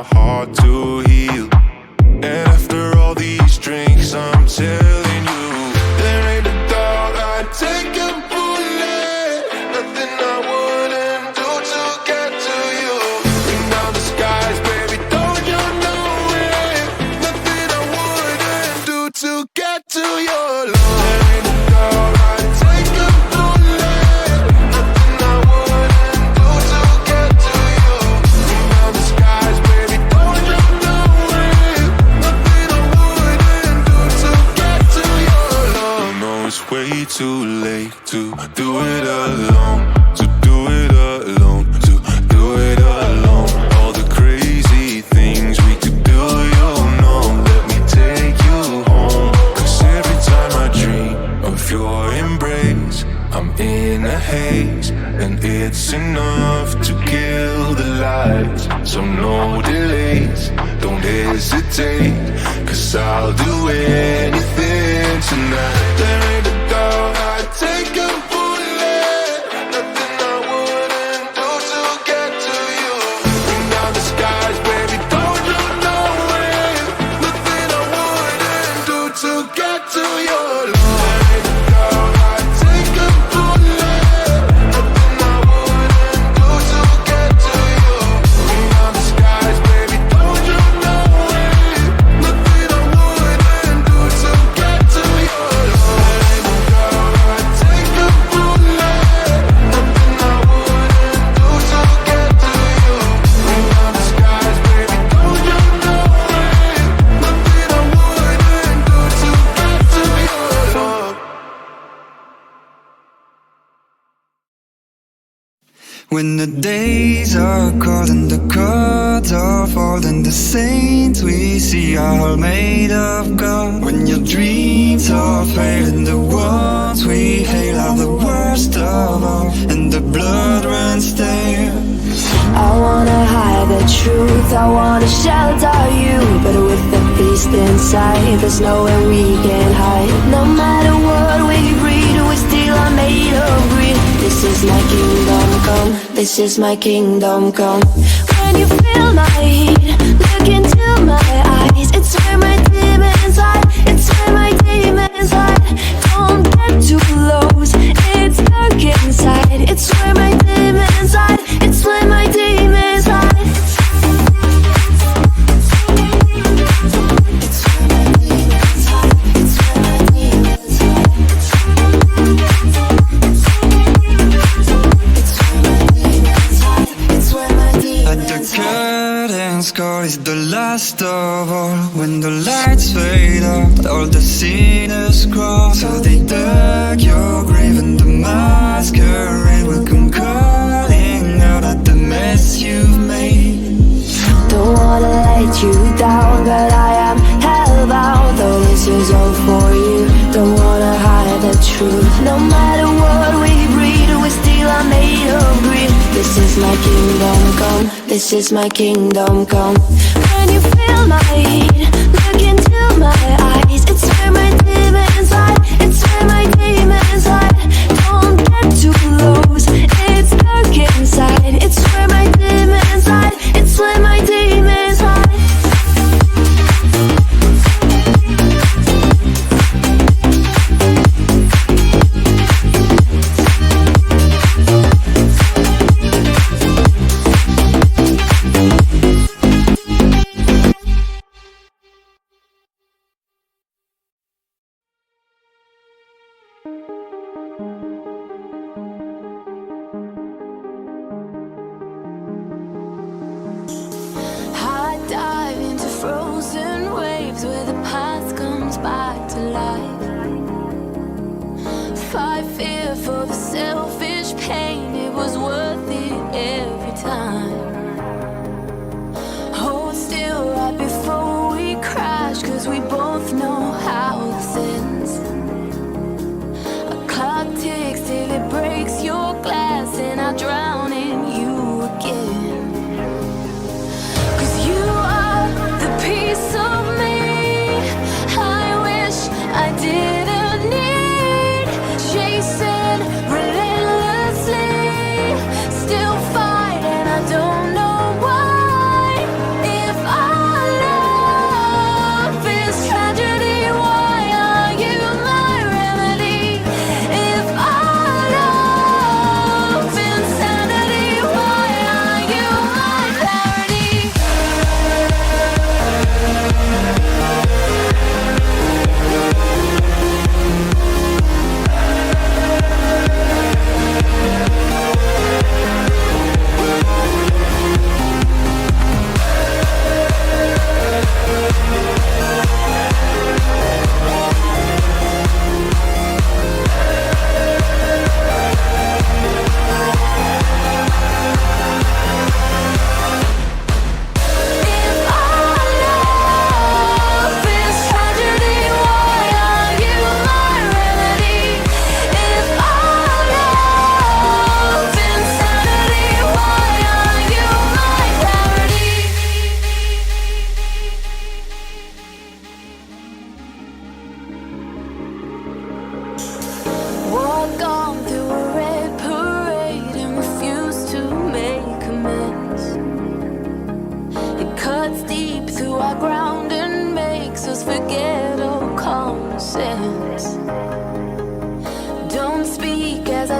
my heart to heal. And after all these drinks, I'm telling you, there ain't a doubt I'd take a bullet. Nothing I wouldn't do to get to you. Bring down the skies, baby, don't you know it? Nothing I wouldn't do to get to your love. There ain't a doubt I'd take a bullet. Nothing I wouldn't do to get to you. Bring down the skies, baby, don't you know it? Nothing I wouldn't do to get to your love. I know it's way too late to do it alone. To do it alone. To do it alone. All the crazy things we could do, you know. Let me take you home. 'Cause every time I dream of your embrace, I'm in a haze, and it's enough to kill the lights. So no delays, don't hesitate, 'cause I'll do anything tonight. There ain't a doubt I'd take a bullet. Nothing I wouldn't do to get to you. Bring down the skies, baby, don't you know it? Nothing I wouldn't do to get to your love. There ain't a doubt I'd take a bullet. Nothing I wouldn't do to get to you. Bring down the skies, baby, don't you know it? Nothing I wouldn't do to get to your love. There ain't a doubt I'd take a bullet. Nothing I wouldn't do to get to you. Bring down the skies, baby, don't you know it? Nothing I wouldn't do to get to your love. When the days are cold and the cards are falling, and the saints we see are all made of gold. When your dreams are fading, the ones we hate are the worst of all, and the blood runs stale. I wanna hide the truth, I wanna shelter you, but with the beast inside, there's nowhere we can hide. No matter what we breed, we still are made of greed. This is my kingdom come, this is my kingdom come. When you feel my heat, look into my eyes, it's where my demons hide, it's where my demons hide. Don't get too close, it's dark inside, it's where my demons hide, it's where my demons hide. It's where my demons hide, it's where my demons hide. It's where my demons hide, it's where my And the demons hide. curtain's call is the last of all. When the lights fade out, all the sinners crawl. So they dug your grave and the masquerade will come calling out at the mess you've made. Don't wanna let you down, but I am hellbound. Though this is all for you, don't wanna hide the truth. No matter what we breed, we still are made of greed. This is my kingdom come, this is my kingdom come. When you feel my heat, look into my eyes, it's where my demons hide, it's where my demons hide. Don't get too close, it's dark inside, it's where my demons hide, it's where my demons hide.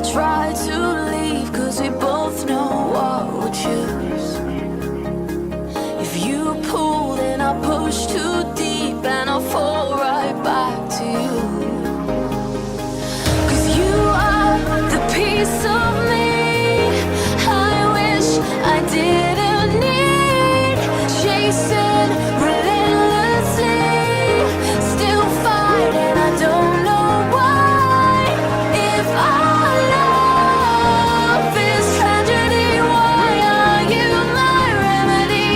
I try to leave, 'cause we both know what we'll choose. If you pull, then I push too deep, and I'll fall right back to you. 'Cause you are the piece of me I wish I didn't need. Chasing relentlessly, still fighting, I don't know why. If our love is tragedy, why are you my remedy?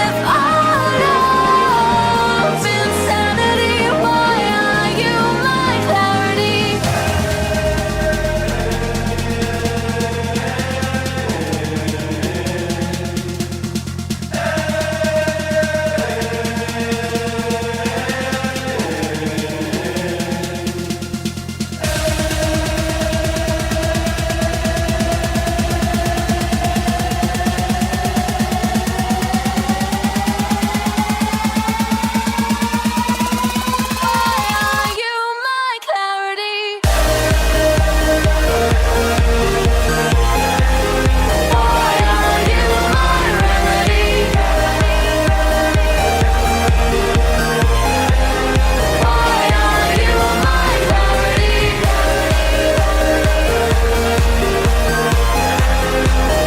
If our love is insanity, why are you my clarity? Why are you my clarity? Why are you my remedy? Why are you my clarity?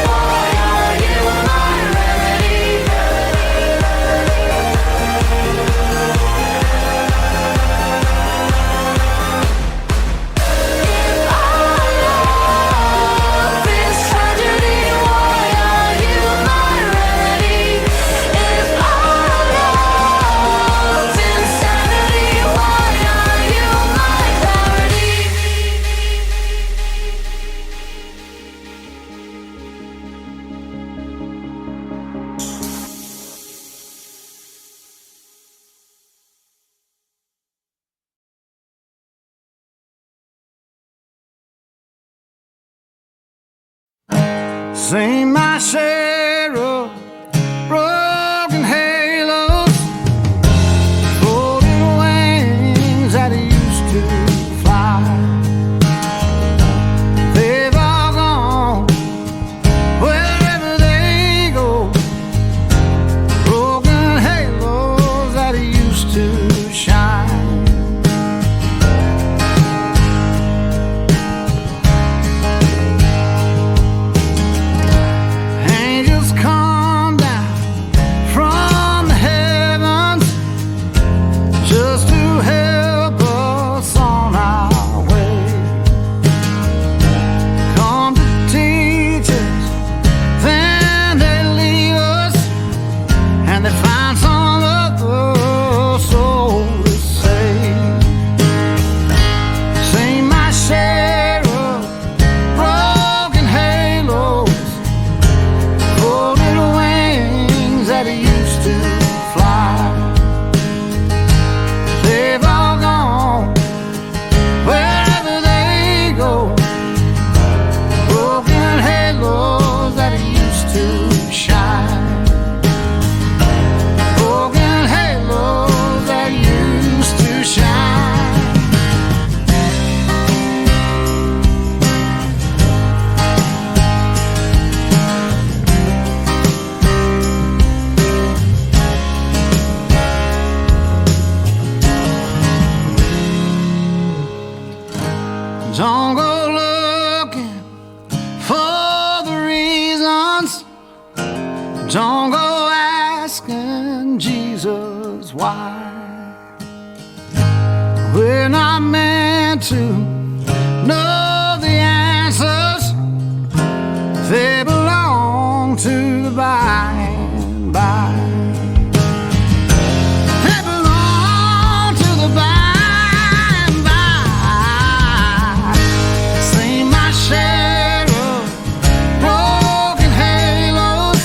Why are you my remedy? If our love is tragedy, why are you my remedy? If our love is insanity, why are you my clarity? Seen my share of broken halos, floating wings that used to fly. They've all gone wherever they go. Broken halos that used to shine. Angels come down from the heavens just to help us on our way. Come to teach us, then they leave us, and they find some other soul to save. Seen my share of broken halos, folded wings that used to fly. They've all gone wherever they go. Broken halos that used to shine. Broken halos that used to shine. Don't go looking for the reasons. Don't go asking Jesus why. We're not meant to know the answers. They belong to the by and by. They belong to the by and by. Seen my share of broken halos,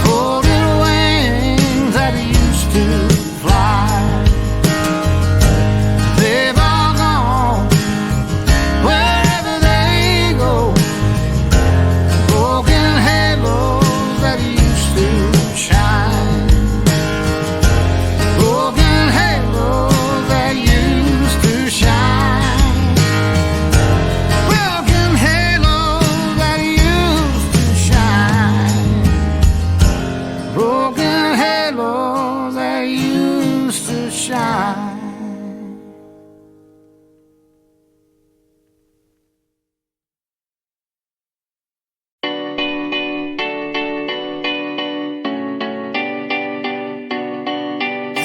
folded wings that used to fly. They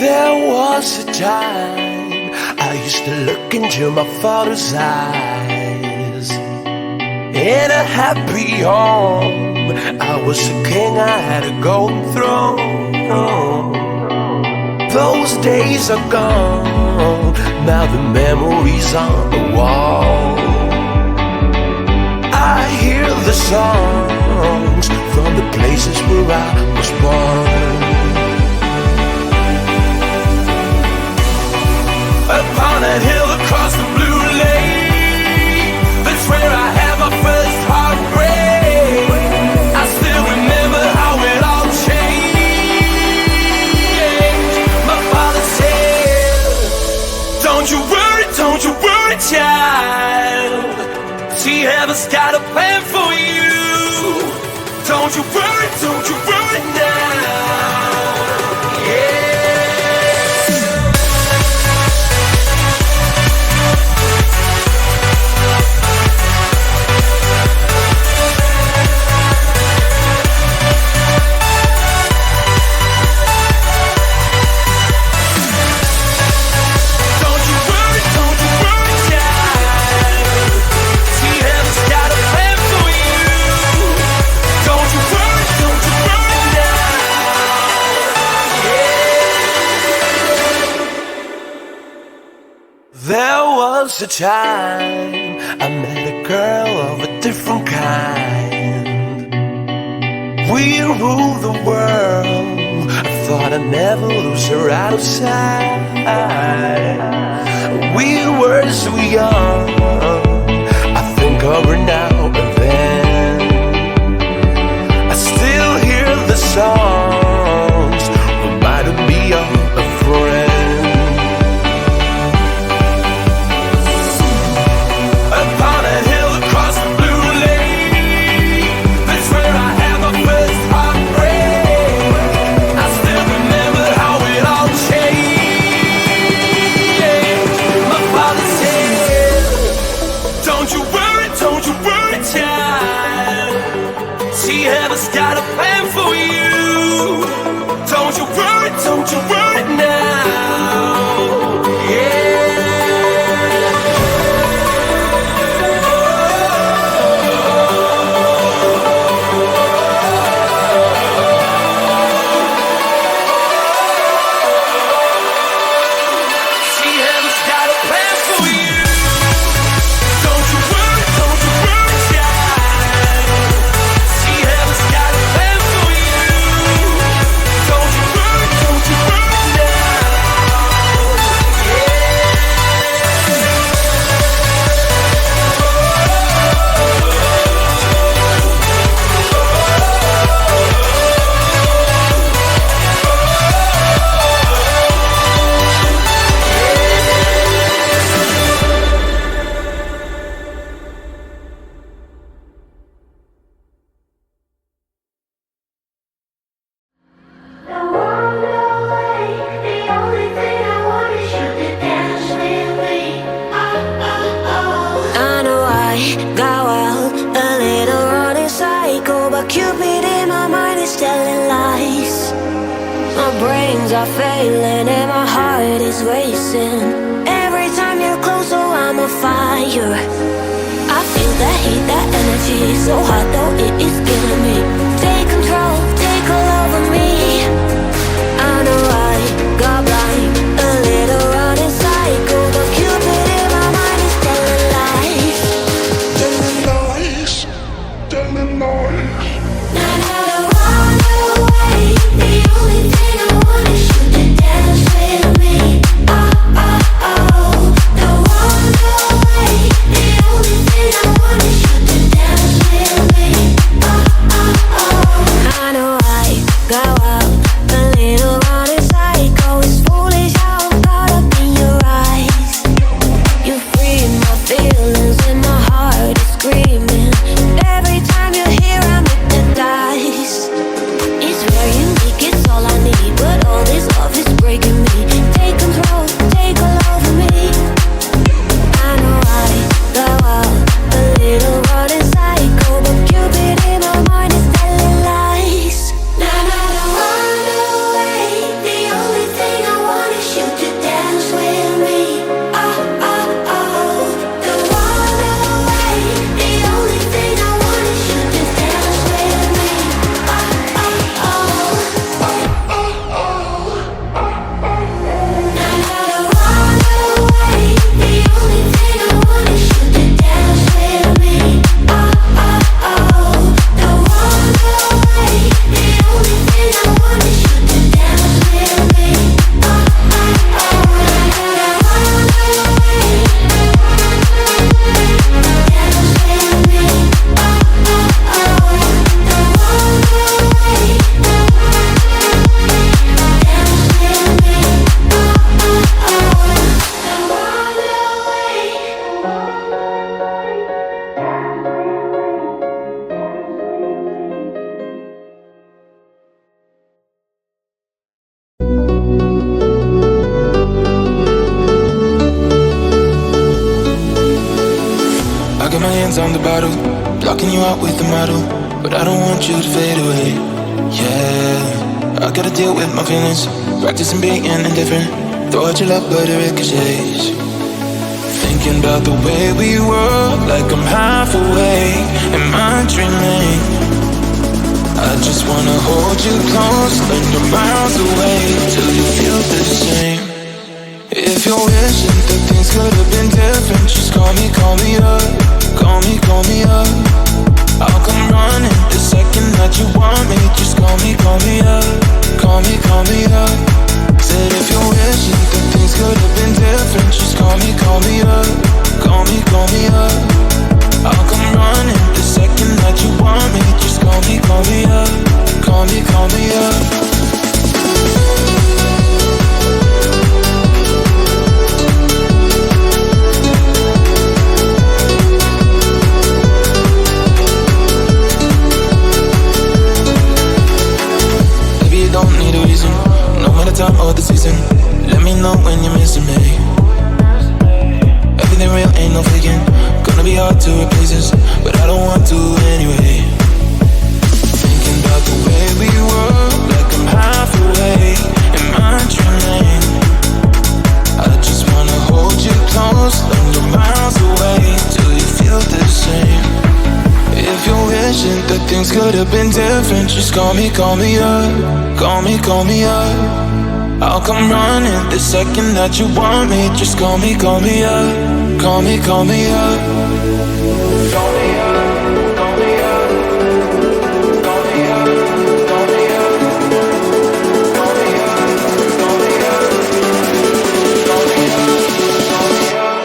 There was a time I used to look into my father's eyes. In a happy home, I was a king, I had a golden throne. Those days are gone, now the memories on the wall. I hear the songs from the places where I was born. Upon a hill across the blue lake, that's where I had my first heartbreak. I still remember how it all changed. My father said, don't you worry, child. See, heaven's got a plan for you. Don't you worry now. There was a time I met a girl of a different kind. We ruled the world. I thought I'd never lose her out of sight. We were so young, I think of her now and then. I still hear the songs reminding me of a friend. Heaven's got a plan for you. Don't you worry now. Are failing and my heart is racing. Every time you're close, oh, I'm a fire. I feel that heat, that energy, so hot though it is killing me. Take control, take all over me. I know I got blind, a little running cycle, but Cupid in my mind is telling lies. Telling lies, telling lies. Now to run away, the only thing I want is you to dance with me. Oh, oh, oh. Don't run away, the only thing I want is you to dance with me. Oh, hands on the bottle, blocking you out with the model, but I don't want you to fade away. Yeah, I gotta deal with my feelings, practicing being indifferent. Throw out your love, but it ricochets. Thinking about the way we were, like I'm half awake. Am I dreaming? I just wanna hold you close, when you're miles away, till you feel the same. If you're wishing that things could have been different, just call me up, call me up. I'll come running the second that you want me. Just call me up, call me up. Said if you're wishing that things could have been different, just call me up, call me up. I'll come running the second that you want me. Just call me up, call me up. Don't need a reason, no matter time or the season. Let me know when you're missing me. Everything real, ain't no faking. Gonna be hard to replace us, but I don't want to anyway. Thinking about the way we were, like I'm half awake. Am I dreaming? I just wanna hold you close, when you're miles away, till you feel the same. If you're wishing that things could have been different, just call me up, call me up. I'll come running the second that you want me. Just call me up, call me up. Call me up, call me up, call me up, call me up, call me up, call me up, call me up, call me up.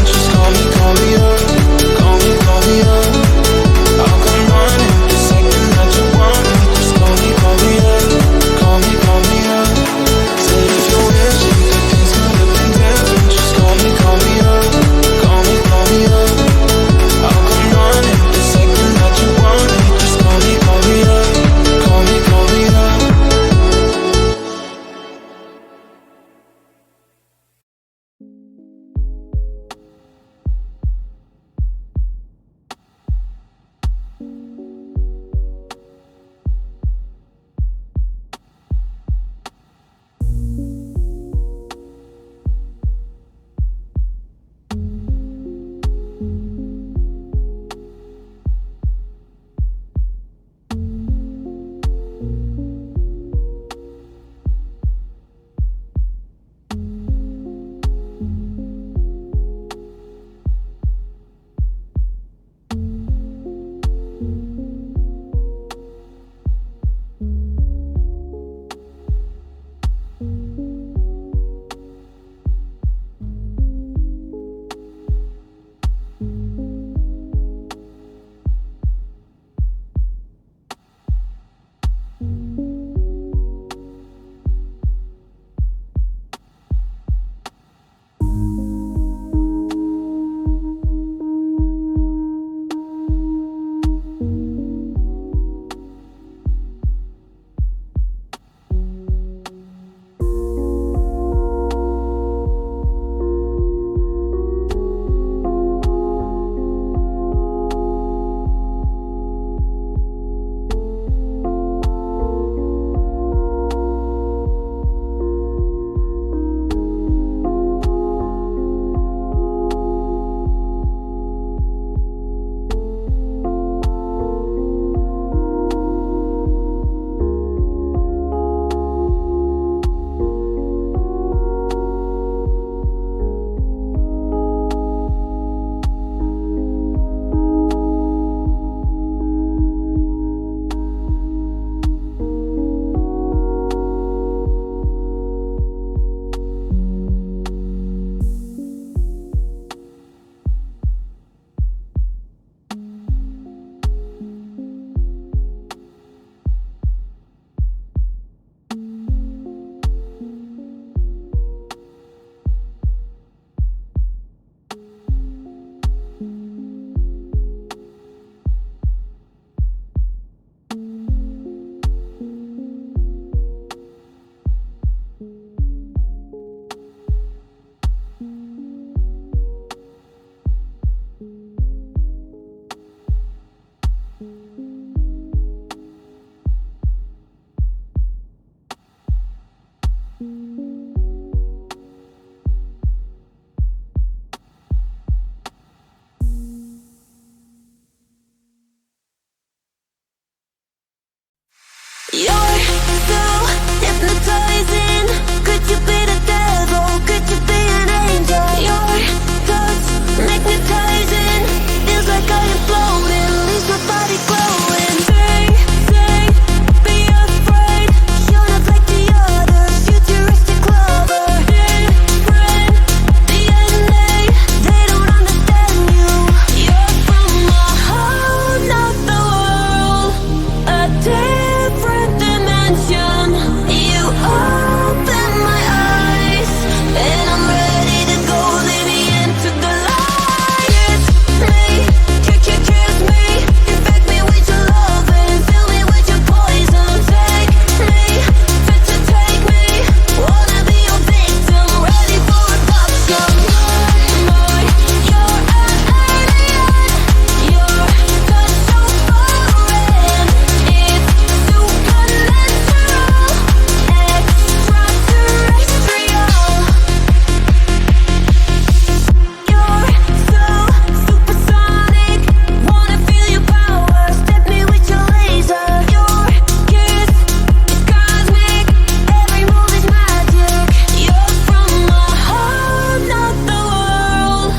Just You're so hypnotizing. Could you be the devil? Could you be an angel? Your touch magnetizing. Feels like I am floating, leaves my body glowing. Say, be afraid. You're not like the others, futuristic lover. Different, DNA, they don't understand you. You're from a whole nother world, a different dimension. You open my eyes, and I'm ready to go, lead me into the light. Kiss me, infect me with your love and fill me with your poison. Take me, fit to take me, wanna be your victim, ready for adoption. You're an alien, your touch so foreign. It's supernatural, extraterrestrial. You're so supersonic, wanna feel your power, step me with your laser. Your kiss is cosmic, every move is magic. You're from a whole nother world,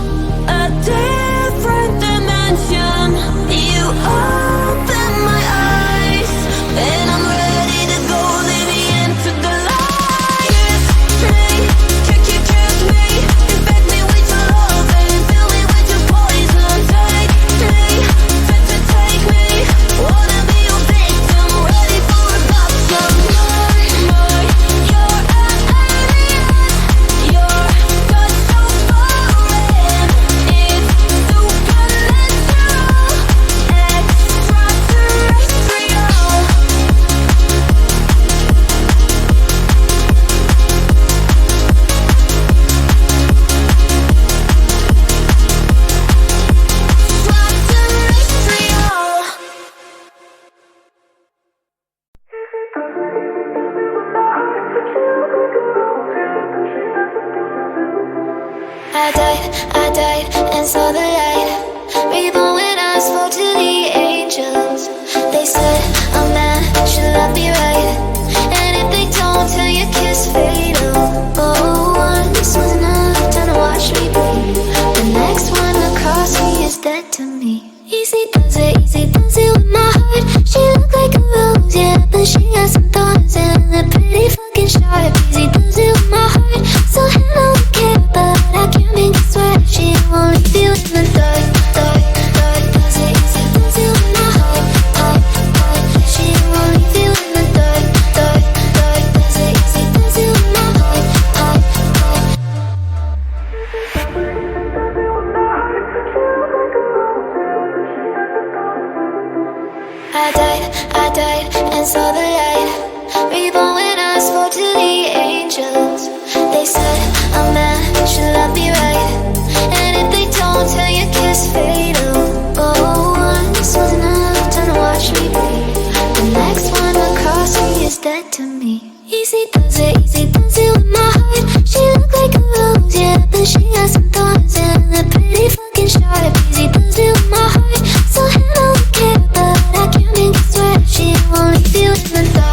a different dimension. You open my eyes, and I'm ready to go, lead me into the light. Kiss me, infect me with your love and fill me with your poison. Take me, fit to take me, wanna be your victim, ready for adoption. You're an alien, your touch so foreign. It's supernatural, extraterrestrial. I died and saw the light. Reborn when I spoke to the angels. They said a man should love me right, and if they don't, turn your kiss fatal. Oh, once was enough time to watch me bleed. The next one across me is dead to me. Easy does it with my heart. She looked like a rose, yeah, but she had some thorns and a pretty fucking sharp. Easy does it with my heart. So handle the care, but I can't make it sweat. She won't leave you in the dark. Does it with my heart. She won't leave you in the dark. Does it with my heart. I died and saw the light. Reborn when I spoke to the angels. They said a man should love me right, and if they don't, turn your kiss fatal. Oh, once was enough time to watch me bleed. The next one across me is dead to me. Easy does it with my heart. She looked like a rose, yeah, but she had some thorns and a pretty fucking sharp. Easy does it with my heart. So handle the care, but I can't make it sweat. She won't leave you in the dark.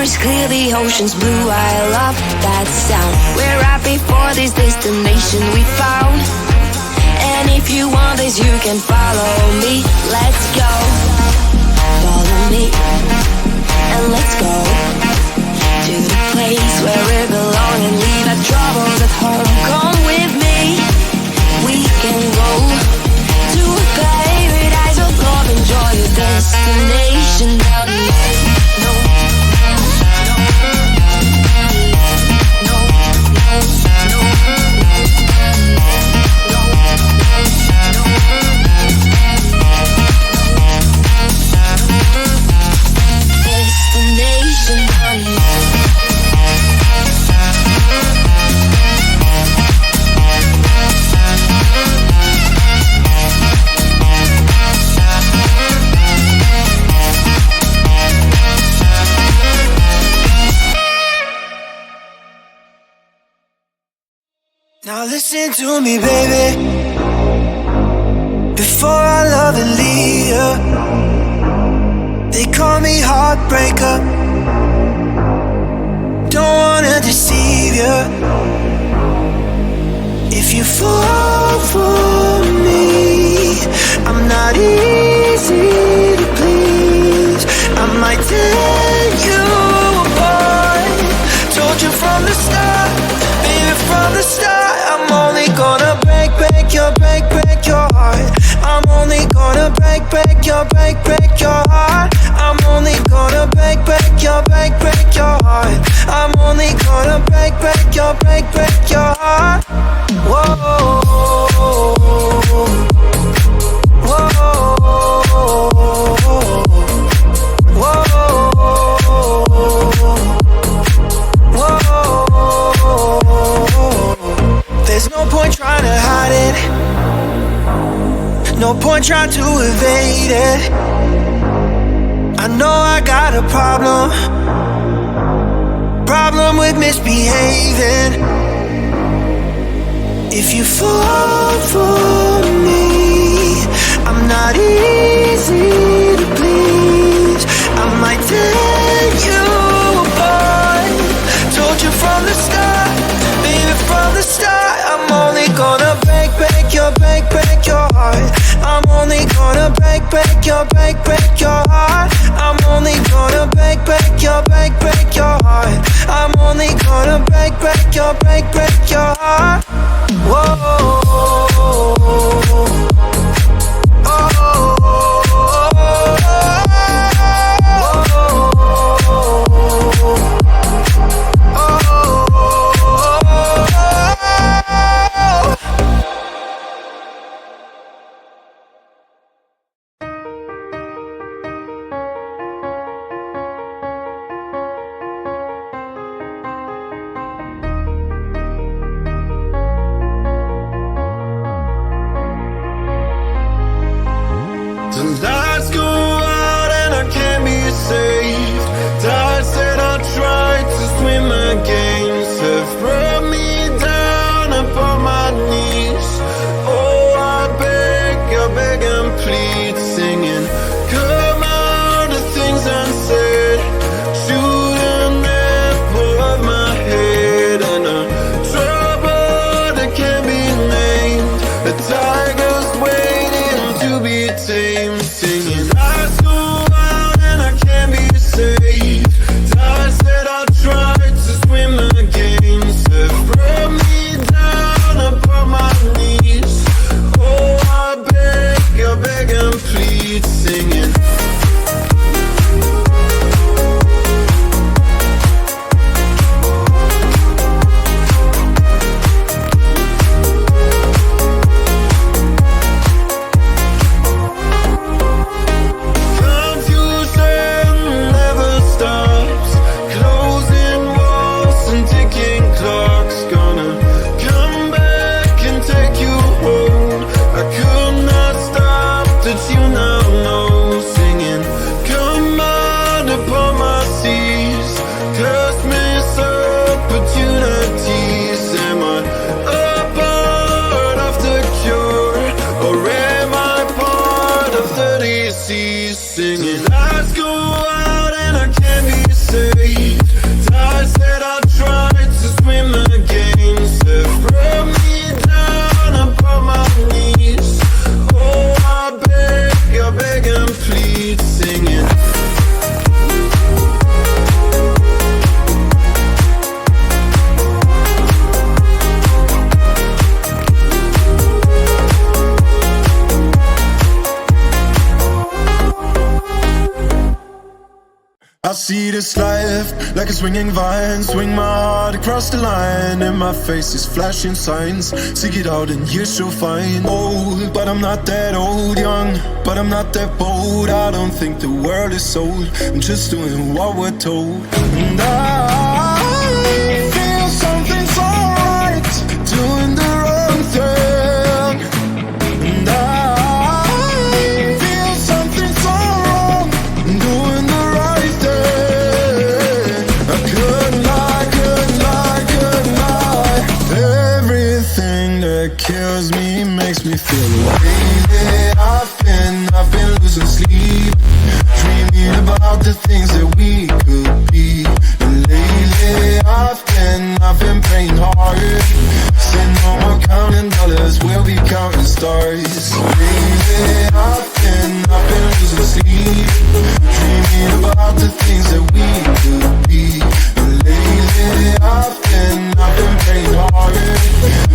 air is clear, the ocean's blue. I love that sound. We're right before this destination we found. And if you want this, you can follow me. Let's go. Follow me. And let's go to the place where we belong and leave our troubles at home. Come with me. We can go to a paradise of love. Enjoy your destination down there. No, no, no, no, destination down there. Now listen to me, baby. Before I love and leave you, they call me heartbreaker. Don't wanna deceive you. If you fall for me, I'm not easy to please. I might tear you apart. Told you from the start, baby, from the start. I'm only gonna break your heart. I'm only gonna break your heart. I'm only gonna break your heart. I'm only gonna break your heart. Whoa, whoa, whoa. There's no point trying to hide it. No point trying to evade it. I know I got a problem with misbehaving. If you fall for me, I'm not easy to please. I might tear you apart. Told you from the start, baby, from the start. I'm only gonna break your heart. I'm only gonna break your heart. I'm only gonna break your heart. I'm only gonna break your heart. Whoa. see this life like a swinging vine. Swing my heart across the line, and my face is flashing signs. Seek it out and you shall find. Old, but I'm not that old. Young, but I'm not that bold. I don't think the world is sold. I'm just doing what we're told. And I feel something so right, doing the wrong thing. And I feel something so wrong, doing the right thing. I couldn't lie, couldn't lie, couldn't lie. Everything that kills me makes me feel lately. I've been losing sleep, dreaming about the things that we could be. And lately I've been praying hard. Said no more counting dollars, we'll be counting stars. Lately I've been losing sleep, dreaming about the things that we could be. And lately I've been praying hard.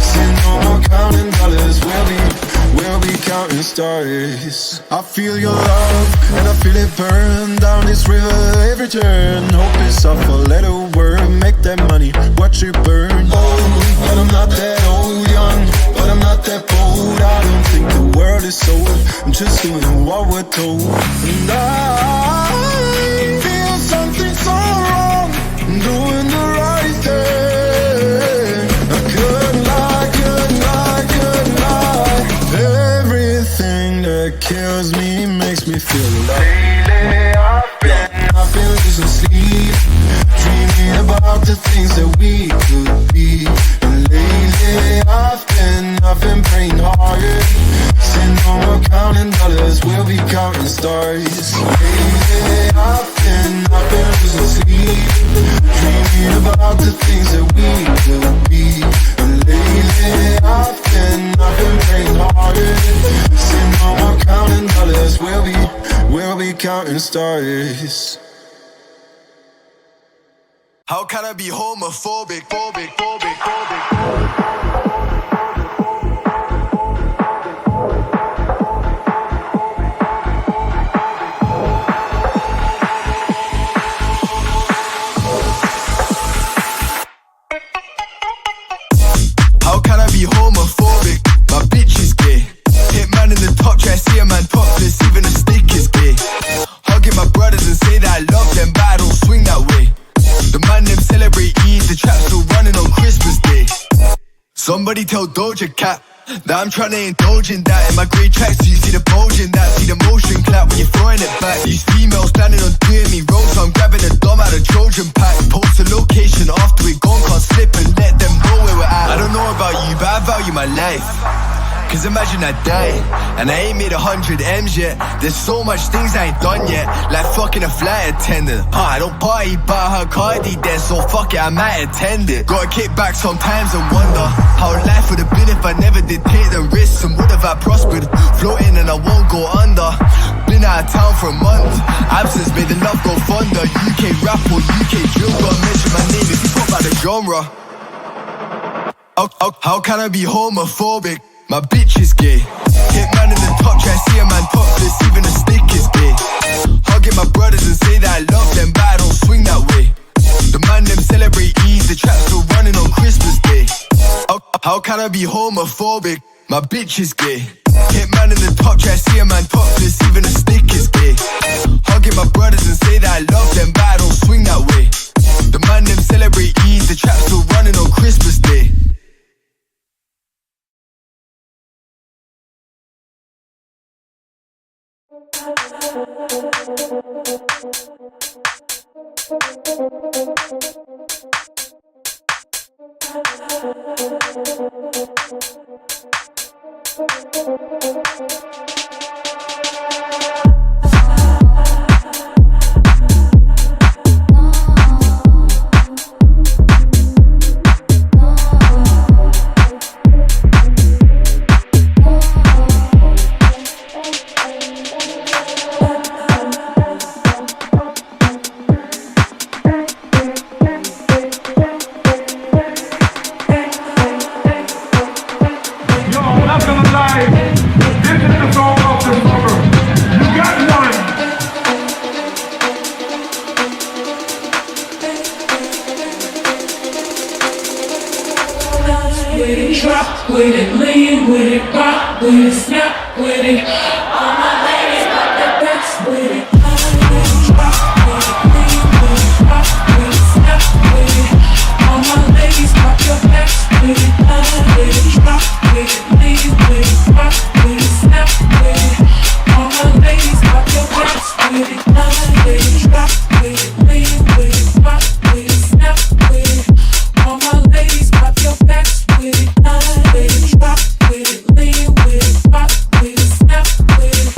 Said no more counting dollars, we'll be counting stars. I feel your love and I feel it burn down this river every turn. Hope is a four-letter word, make that money, watch it burn. Old, but I'm not that old. Young, but I'm not that bold. I don't think the world is sold. I'm just doing what we're told. And I feel something so wrong, I'm doing the right thing. I couldn't lie, couldn't lie, couldn't lie. Everything that kills me makes me feel alive. Lately I've been losing sleep, dreaming about the things that we could be. And lately I've been praying hard. Said no more counting dollars, we'll be counting stars. Lately I've been losing sleep, dreaming about the things that we could be. And lately I've been praying hard. Said no more counting dollars, we'll be counting stars. How can I be homophobic, phobic, phobic, phobic, phobic? How can I be homophobic? My bitch is gay. Hit man in the top, try see a man topless, even a stick is gay. Hugging my brothers and say that I love them, but I don't swing that way. The man them celebrate Eid, the trap still running on Christmas Day. Somebody tell Doja Cat that I'm trying to indulge in that. In my grey tracks, so you see the bulge in that. See the motion clap when you're throwing it back. These females planning on doing me wrong, so I'm grabbing a dom out of Trojan pack. Post a location after we gone, can't slip and let them know where we're at. I don't know about you, but I value my life. Cause imagine I die, and I ain't made 100 M's yet. There's so much things I ain't done yet, like fucking a flight attendant. I don't party, but I heard Cardi there, so fuck it, I might attend it. Gotta kick back sometimes and wonder how life would've been if I never did take the risks, and would've I prospered, floating and I won't go under. Been out of town for a month, absence made the love go thunder. UK rap or UK drill, gotta mention my name if you talk about the genre. How can I be homophobic? My bitch is gay. Hit man in the top, try see a man topless, even a stick is gay. Hugging my brothers and say that I love them, but I don't swing that way. The man them celebrate Eid, the trap still running on Christmas Day. How can I be homophobic? My bitch is gay. Hit man in the top, try see a man topless, even a stick is gay. Hugging my brothers and say that I love them, but I don't swing that way. The man them celebrate Eid, the trap still running on Christmas Day. Yo, I'm not gonna lie. This is the song with it, drop with it, lean with it, rock with it, snap with it. All my ladies got their backs with it. Drop with it, lean with it, rock with it, snap with it. All my ladies got your backs with it. Drop with it, lean with it, rock with it, snap with it. All my ladies got your backs with it. Drop with it, lean with it, rock with it, snap with it. All my ladies got your backs with it. Drop with it, lean with it, rock with it, snap with it.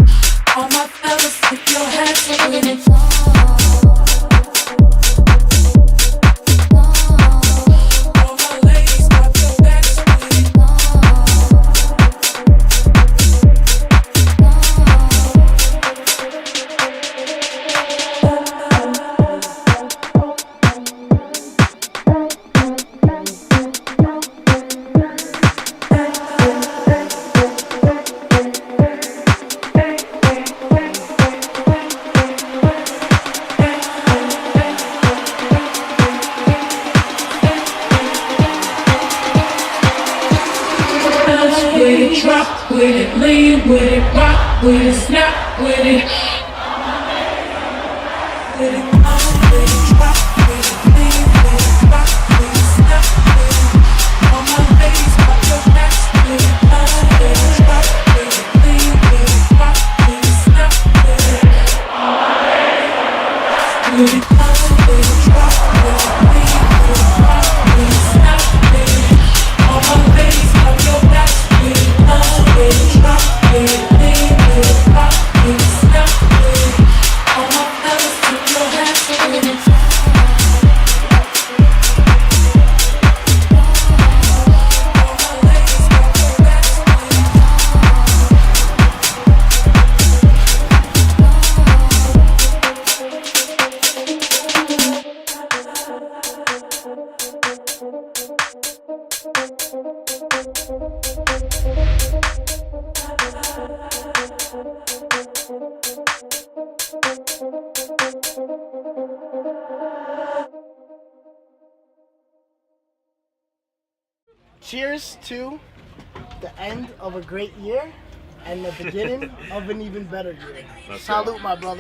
All my fellas, tip your hats with it. All my ladies got your backs with it. With it, drop with it, lean with it, rock with it, snap with it. With it, drop with it, lean with it, rock with it, snap with it. All my ladies got your backs with it. Drop with it, lean with it, rock with it, snap with it. With it, drop with it, lean with it, rock with it, snap with it. All my ladies got your backs. Drop with it, lean with it, rock with it, snap with it. All my fellas, put your hands with it. All my ladies got your backs with it. Cheers to the end of a great year and the beginning of an even better year. Salute, my brother.